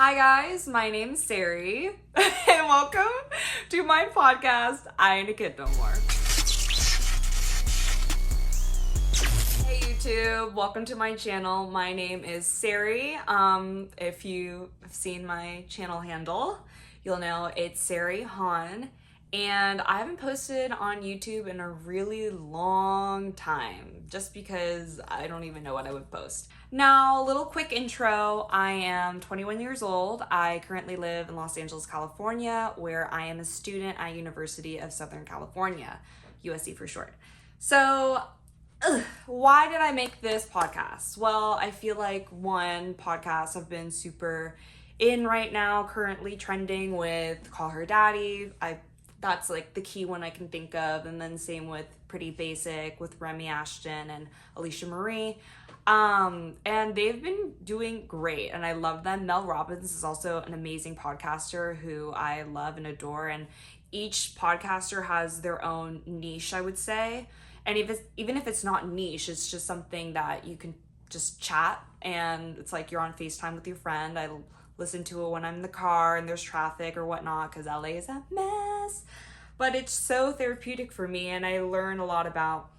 Hi guys, my name's Sari, and welcome to my podcast, I Ain't a Kid No More. Hey YouTube, welcome to my channel. My name is Sari. If you have seen my channel handle, you'll know it's Sari Han. And I haven't posted on YouTube in a really long time, just because I don't even know what I would post. Now, a little quick intro. I am 21 years old. I currently live in Los Angeles, California, where I am a student at University of Southern California, USC for short. So, why did I make this podcast? Well, I feel like podcasts have been super in right now, currently trending with Call Her Daddy. That's like the key one I can think of, and then same with Pretty Basic with Remy Ashton and Alicia Marie. And they've been doing great, and I love them. Mel Robbins is also an amazing podcaster who I love and adore, and each podcaster has their own niche, I would say. And even if it's not niche, it's just something that you can just chat, and it's like you're on FaceTime with your friend. I listen to it when I'm in the car and there's traffic or whatnot, because LA is a mess. But it's so therapeutic for me, and I learn a lot about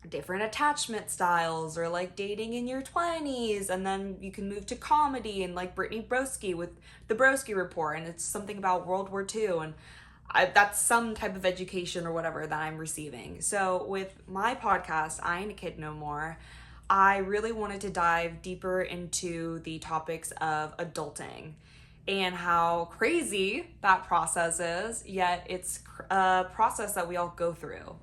different attachment styles, or like dating in your 20s, and then you can move to comedy and like Brittany Broski with the Broski Report, and it's something about World War II, and that's some type of education or whatever that I'm receiving. So with my podcast, I Ain't a Kid No More, I really wanted to dive deeper into the topics of adulting and how crazy that process is, yet it's a process that we all go through,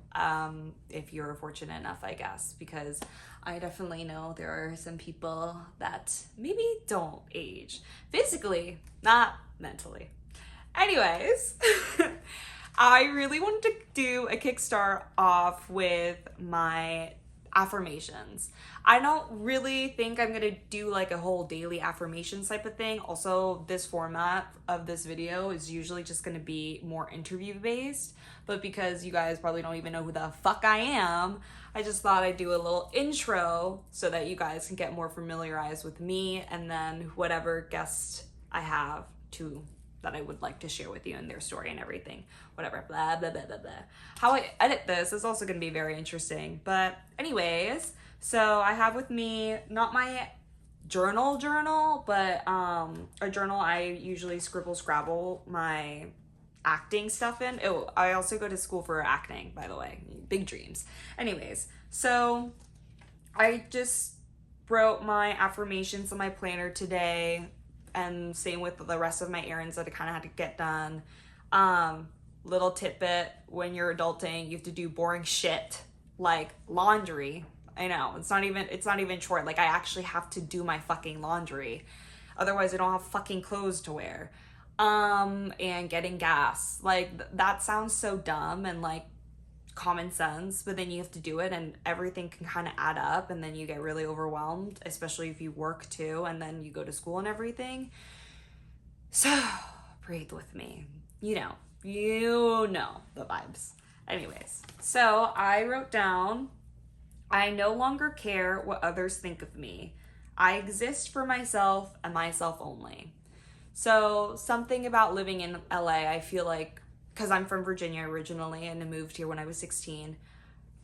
if you're fortunate enough, I guess, because I definitely know there are some people that maybe don't age physically, not mentally. Anyways, I really wanted to do a kickstart off with my affirmations. I don't really think I'm gonna do like a whole daily affirmations type of thing. Also, this format of this video is usually just gonna be more interview based, but because you guys probably don't even know who the fuck I am, I just thought I'd do a little intro so that you guys can get more familiarized with me, and then whatever guest I have to that I would like to share with you and their story and everything, whatever, blah, blah, blah, blah, blah. How I edit this is also gonna be very interesting. But anyways, so I have with me, not my journal, but a journal I usually scrabble my acting stuff in. Oh, I also go to school for acting, by the way, big dreams. Anyways, so I just wrote my affirmations on my planner today, and same with the rest of my errands that I kind of had to get done. Little tidbit: when you're adulting, you have to do boring shit like laundry. I know it's not even chore. Like, I actually have to do my fucking laundry, otherwise I don't have fucking clothes to wear. And getting gas, like that sounds so dumb and like common sense, but then you have to do it, and everything can kind of add up, and then you get really overwhelmed, especially if you work too and then you go to school and everything. So breathe with me, you know the vibes. Anyways, so I wrote down, I no longer care what others think of me. I exist for myself and myself only. So something about living in LA, I feel like, because I'm from Virginia originally and I moved here when I was 16,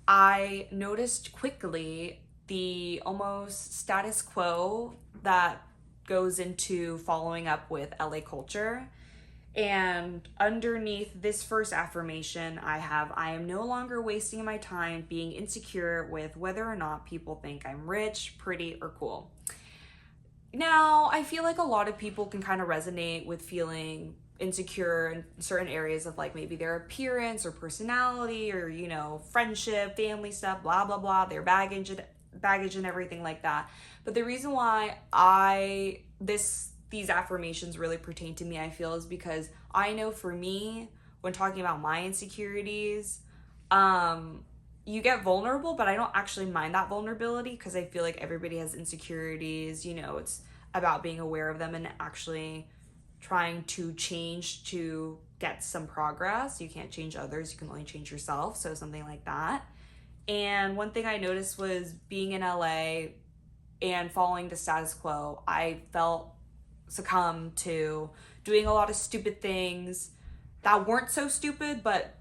I noticed quickly the almost status quo that goes into following up with LA culture. And underneath this first affirmation, I am no longer wasting my time being insecure with whether or not people think I'm rich, pretty, or cool. Now, I feel like a lot of people can kind of resonate with feeling insecure in certain areas of like maybe their appearance or personality, or friendship, family stuff, blah blah blah, their baggage and everything like that. But the reason why these affirmations really pertain to me, I feel, is because I know for me, when talking about my insecurities, you get vulnerable, but I don't actually mind that vulnerability, because I feel like everybody has insecurities. It's about being aware of them and actually trying to change to get some progress. You can't change others, you can only change yourself. So something like that. And one thing I noticed was being in LA and following the status quo, I felt succumb to doing a lot of stupid things that weren't so stupid, but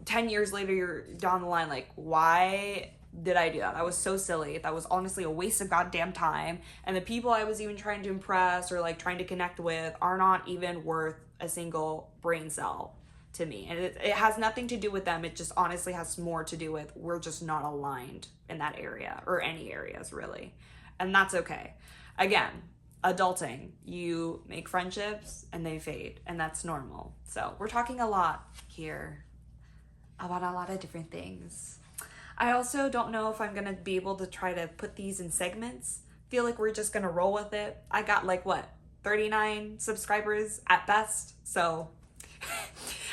10 years later, you're down the line like, why did I do that? That was so silly. That was honestly a waste of goddamn time. And the people I was even trying to impress or like trying to connect with are not even worth a single brain cell to me. And it has nothing to do with them. It just honestly has more to do with we're just not aligned in that area or any areas really. And that's okay. Again, adulting, you make friendships and they fade, and that's normal. So we're talking a lot here about a lot of different things. I also don't know if I'm gonna be able to try to put these in segments. Feel like we're just gonna roll with it. I got like 39 subscribers at best, so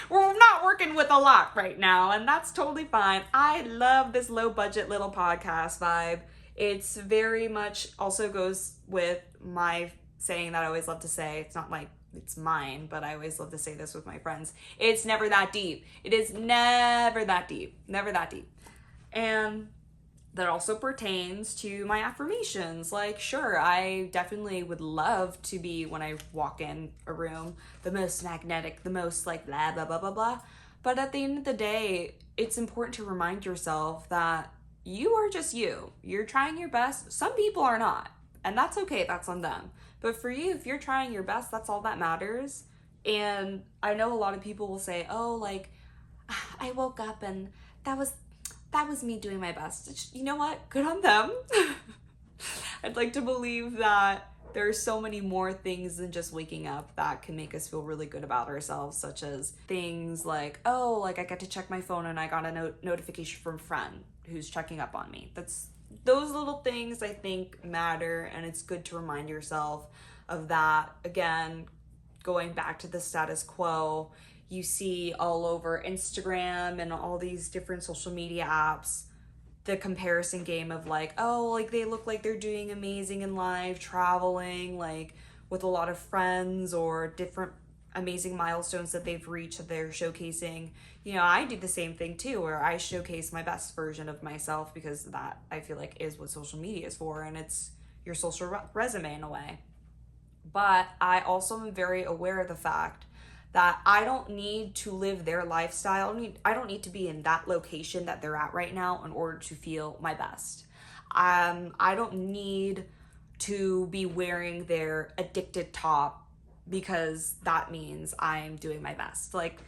we're not working with a lot right now, and that's totally fine. I love this low budget little podcast vibe. It's very much also goes with my saying that I always love to say. It's not like it's mine, but I always love to say this with my friends. It's never that deep. It is never that deep. Never that deep. And that also pertains to my affirmations. Like, sure, I definitely would love to be, when I walk in a room, the most magnetic, the most like blah, blah, blah, blah, blah. But at the end of the day, it's important to remind yourself that you are just you. You're trying your best. Some people are not. And that's okay. That's on them. But for you, if you're trying your best, that's all that matters. And I know a lot of people will say, oh, like, I woke up and that was me doing my best. You know what? Good on them. I'd like to believe that there are so many more things than just waking up that can make us feel really good about ourselves, such as things like, oh, like I get to check my phone and I got a notification from a friend who's checking up on me. Those little things I think matter, and it's good to remind yourself of that. Again, going back to the status quo, you see all over Instagram and all these different social media apps, the comparison game of like, oh, like they look like they're doing amazing in life, traveling, like with a lot of friends or different amazing milestones that they've reached that they're showcasing. You know, I do the same thing too, where I showcase my best version of myself because that I feel like is what social media is for, and it's your social resume in a way. But I also am very aware of the fact that I don't need to live their lifestyle. I don't need to be in that location that they're at right now in order to feel my best. I don't need to be wearing their addicted top because that means I'm doing my best. Like,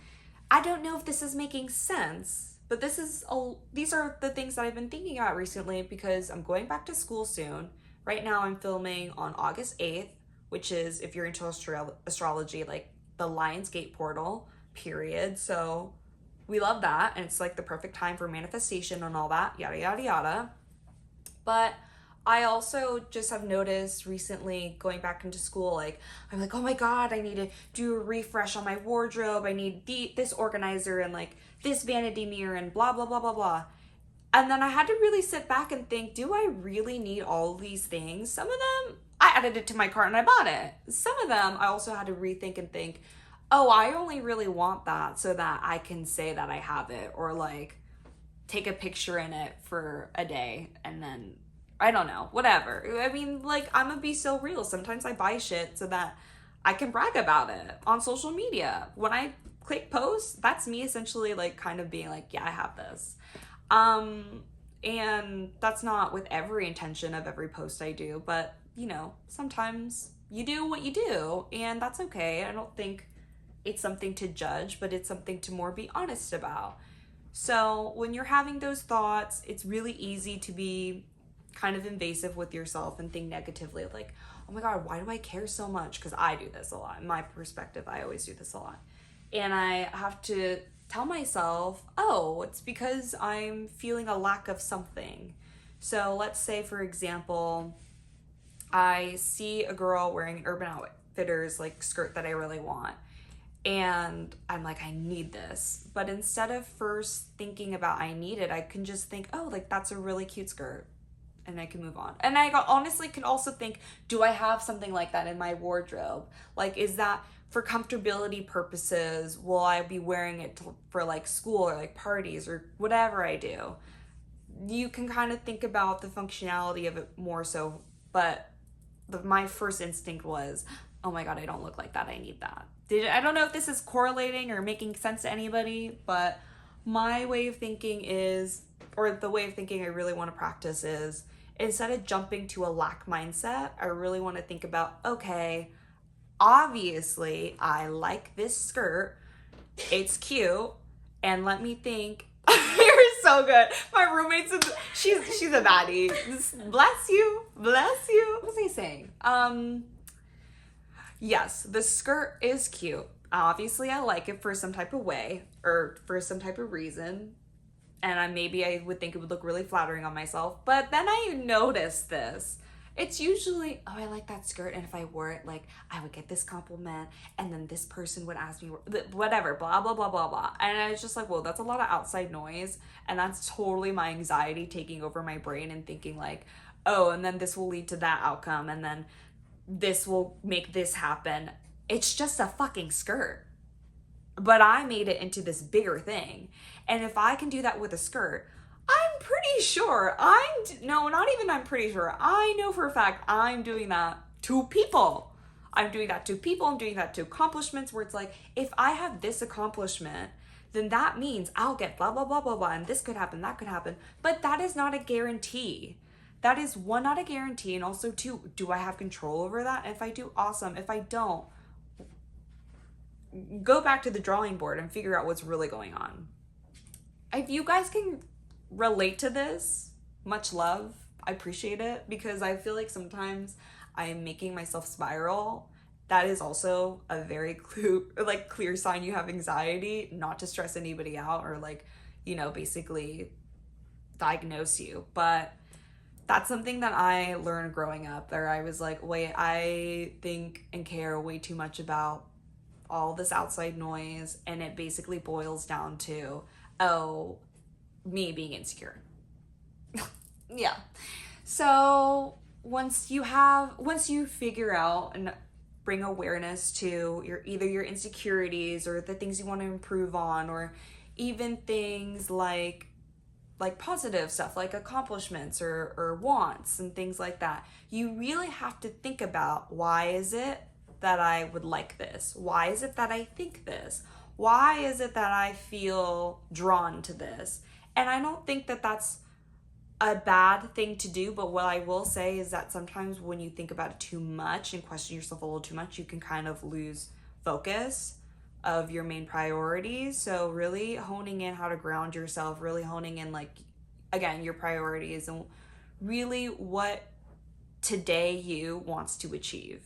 I don't know if this is making sense, but these are the things that I've been thinking about recently because I'm going back to school soon. Right now I'm filming on August 8th, which is, if you're into astrology, like the Lionsgate portal, period. So we love that, and it's like the perfect time for manifestation and all that, yada, yada, yada. But I also just have noticed recently going back into school, like, I'm like, oh my God, I need to do a refresh on my wardrobe. I need this organizer and like this vanity mirror and blah, blah, blah, blah, blah. And then I had to really sit back and think, do I really need all these things? Some of them, I added it to my cart and I bought it. Some of them, I also had to rethink and think, oh, I only really want that so that I can say that I have it, or like take a picture in it for a day and then, I don't know, whatever. I mean, like, I'm gonna be so real. Sometimes I buy shit so that I can brag about it on social media. When I click post, that's me essentially like kind of being like, yeah, I have this. And that's not with every intention of every post I do, but you know, sometimes you do what you do, and that's okay. I don't think it's something to judge, but it's something to more be honest about. So when you're having those thoughts, it's really easy to be kind of invasive with yourself and think negatively, like, oh my God, why do I care so much? Because I do this a lot. In my perspective, I always do this a lot. And I have to tell myself, oh, it's because I'm feeling a lack of something. So let's say, for example, I see a girl wearing an Urban Outfitters like skirt that I really want. And I'm like, I need this. But instead of first thinking about I need it, I can just think, oh, like that's a really cute skirt. And I can move on. And I honestly can also think, do I have something like that in my wardrobe? Like, is that for comfortability purposes? Will I be wearing it for like school or like parties or whatever I do? You can kind of think about the functionality of it more so. But my first instinct was, oh my God, I don't look like that. I need that. I don't know if this is correlating or making sense to anybody, but my way of thinking is, or the way of thinking I really want to practice is, instead of jumping to a lack mindset, I really want to think about, okay, obviously I like this skirt. It's cute. And let me think. You're so good. My roommate's she's a baddie. Bless you. Bless you. What was I saying? Yes, the skirt is cute. Obviously, I like it for some type of way or for some type of reason. And maybe I would think it would look really flattering on myself. But then I noticed this. It's usually, oh, I like that skirt, and if I wore it, like, I would get this compliment, and then this person would ask me, whatever, blah, blah, blah, blah, blah. And I was just like, whoa, that's a lot of outside noise, and that's totally my anxiety taking over my brain and thinking like, oh, and then this will lead to that outcome, and then this will make this happen. It's just a fucking skirt. But I made it into this bigger thing. And if I can do that with a skirt, I'm pretty sure I'm pretty sure. I know for a fact I'm doing that to people. I'm doing that to people. I'm doing that to accomplishments where it's like, if I have this accomplishment, then that means I'll get blah, blah, blah, blah, blah. And this could happen, that could happen. But that is not a guarantee. That is one, not a guarantee. And also two, do I have control over that? And if I do, awesome. If I don't, go back to the drawing board and figure out what's really going on. If you guys can relate to this, much love. I appreciate it because I feel like sometimes I am making myself spiral. That is also a very clear sign you have anxiety, not to stress anybody out or basically diagnose you. But that's something that I learned growing up, where I was like, wait, I think and care way too much about all this outside noise, and it basically boils down to, oh, me being insecure. Yeah. So once you figure out and bring awareness to either your insecurities or the things you want to improve on, or even things like positive stuff like accomplishments or wants and things like that, you really have to think about, why is it that I would like this? Why is it that I think this? Why is it that I feel drawn to this? And I don't think that that's a bad thing to do, but what I will say is that sometimes when you think about it too much and question yourself a little too much, you can kind of lose focus of your main priorities. So really honing in how to ground yourself, really honing in, again, your priorities and really what today you wants to achieve.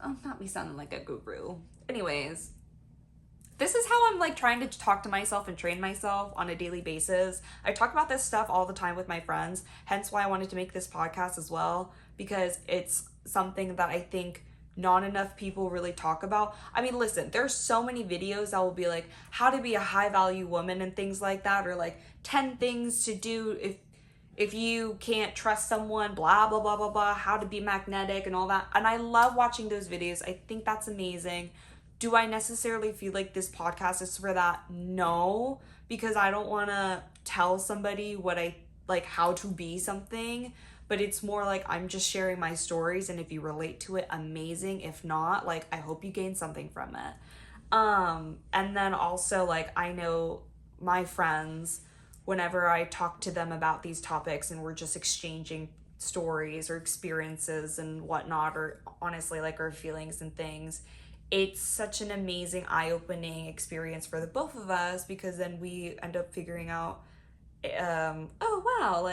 Oh, not me sounding like a guru. Anyways, this is how I'm trying to talk to myself and train myself on a daily basis. I talk about this stuff all the time with my friends, hence why I wanted to make this podcast as well, because it's something that I think not enough people really talk about. I mean, listen, there's so many videos that will be like how to be a high value woman and things like that, or 10 things to do if you can't trust someone, blah, blah, blah, blah, blah, how to be magnetic and all that. And I love watching those videos. I think that's amazing. Do I necessarily feel like this podcast is for that? No, because I don't want to tell somebody how to be something, but it's more like I'm just sharing my stories, and if you relate to it, amazing. If not, I hope you gain something from it. And then also, I know my friends, whenever I talk to them about these topics and we're just exchanging stories or experiences and whatnot, or honestly, our feelings and things, it's such an amazing eye-opening experience for the both of us, because then we end up figuring out, oh wow,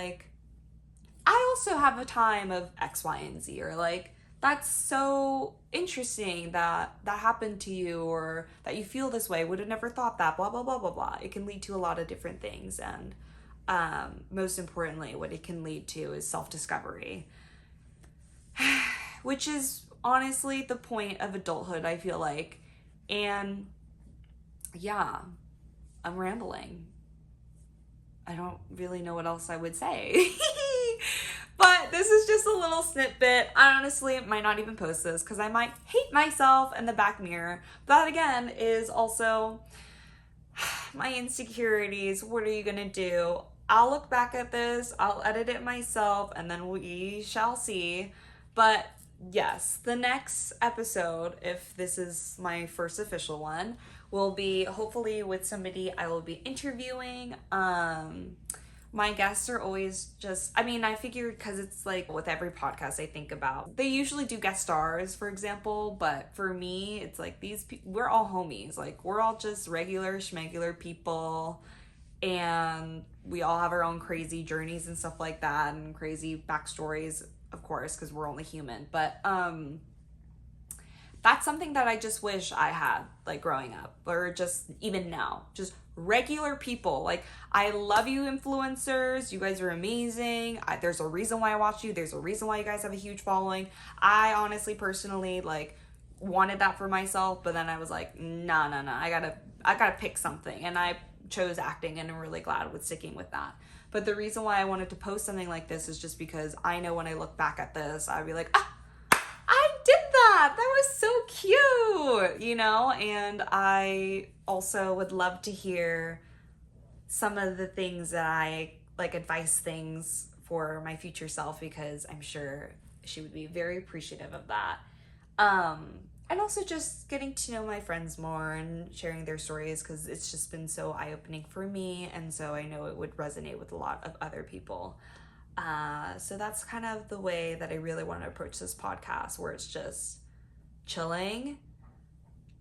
I also have a time of X, Y, and Z, or that's so interesting that happened to you, or that you feel this way, would have never thought that, blah, blah, blah, blah, blah. It can lead to a lot of different things, and most importantly, what it can lead to is self-discovery, which is honestly the point of adulthood, I feel like. And yeah, I'm rambling. I don't really know what else I would say. But this is just a little snippet. I honestly might not even post this because I might hate myself in the back mirror. That again is also my insecurities. What are you gonna do? I'll look back at this, I'll edit it myself, and then we shall see. But yes, the next episode, if this is my first official one, will be hopefully with somebody I will be interviewing. My guests are always just, I mean, I figured because it's like with every podcast I think about, they usually do guest stars, for example, but for me, it's like we're all homies. Like, we're all just regular schmegular people, and we all have our own crazy journeys and stuff like that, and crazy backstories, of course, because we're only human. But that's something that I just wish I had, like, growing up, or just even now, just regular people. Like, I love you influencers, you guys are amazing. There's a reason why I watch you, there's a reason why you guys have a huge following. I honestly, personally, like, wanted that for myself, but then I was like, nah, I gotta pick something, and I chose acting, and I'm really glad with sticking with that. But the reason why I wanted to post something like this is just because I know when I look back at this, I'd be like, I did that. That was so cute, you know? And I also would love to hear some of the things that I, like, advice things for my future self, because I'm sure she would be very appreciative of that. And also just getting to know my friends more and sharing their stories, because it's just been so eye-opening for me, and so I know it would resonate with a lot of other people. So that's kind of the way that I really want to approach this podcast, where it's just chilling,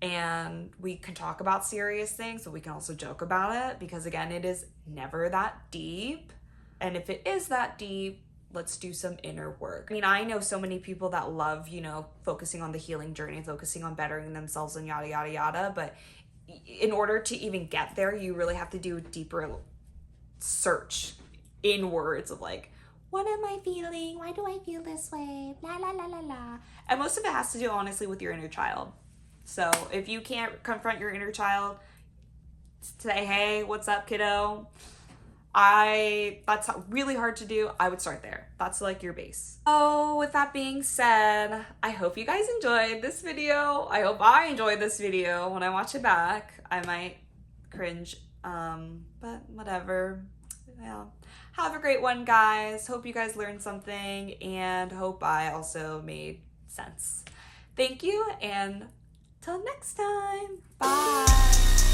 and we can talk about serious things, but we can also joke about it, because again, it is never that deep. And if it is that deep, let's do some inner work. I mean, I know so many people that love, you know, focusing on the healing journey, focusing on bettering themselves and yada, yada, yada. But in order to even get there, you really have to do a deeper search inwards of, like, what am I feeling? Why do I feel this way? La, la, la, la, la. And most of it has to do, honestly, with your inner child. So if you can't confront your inner child, say, hey, what's up, kiddo? That's really hard to do. I would start there. That's like your base. Oh, with that being said, I hope you guys enjoyed this video. I hope I enjoyed this video. When I watch it back, I might cringe, but whatever. Yeah. Have a great one, guys. Hope you guys learned something, and hope I also made sense. Thank you, and till next time. Bye.